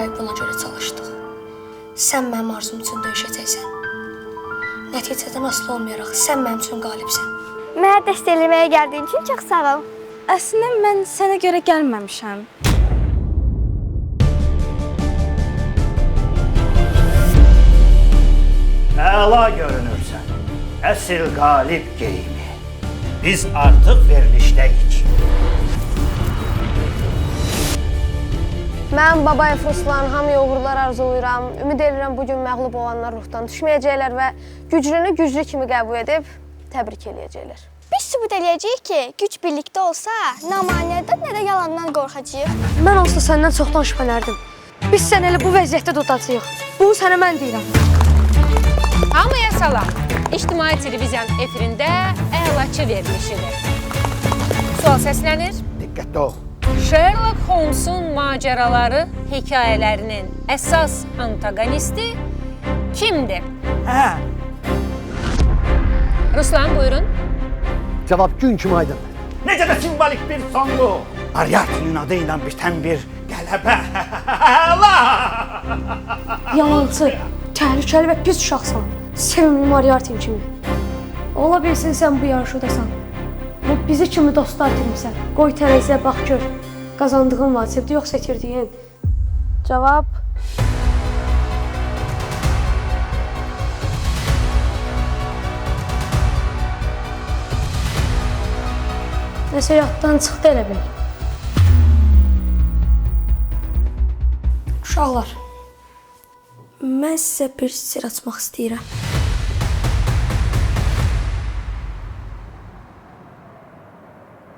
ay buna görə çalışdıq. Sən mənim arzum üçün döyüşəcəksən. Nəticədən asılı olmayaraq sən mənim üçün qalibsən. Mənə dəstəkləməyə gəldiyin üçün çox sağ ol. Əslində mən sənə görə gəlməmişəm. Əla görünürsən. Əsl qalib geyimi. Biz artıq verilişdəyik. Mən Babayev Ruslan, hamıya uğurlar arzulayıram. Ümid edirəm bugün məğlub olanlar ruhdan düşməyəcəklər və güclünü güclü kimi qəbul edib təbrik eləyəcəklər. Biz sübut eləyəcəyik ki, güc birlikdə olsa, nə manədən, nə də yalandan qorxacağıq. Mən olsa səndən çoxdan şübhələnirdim. Biz səni elə bu vəziyyətdə tutacağıq. Bunu sənə mən deyirəm. Hamıya salam. İctimai televiziyanın efirində əlaçı verilişidir. Sual səslənir. Diqqətli ol. Sherlock Holmes'un macəraları hekayələrinin əsas antagonisti kimdir? Ruslan, buyurun. Cavab gün kimi aydın. Necə də simvolik bir sonlu. Ariadne'nin adı ilə bitən bir qələbə. Yalancı, təhlükəli və pis uşaqsan. Sevimli Moriarty kimi. Ola bilsin sən bu yarışıdasan. Bu bizi kimi dostlar itirmisən. Qoy tərəziyə bax gör. Qazandığın vacibdir, yoxsa itirdiyin? Cavab. Nəsə yaddan çıxdı elə bil. Uşaqlar, mən sizə bir sir açmaq istəyirəm.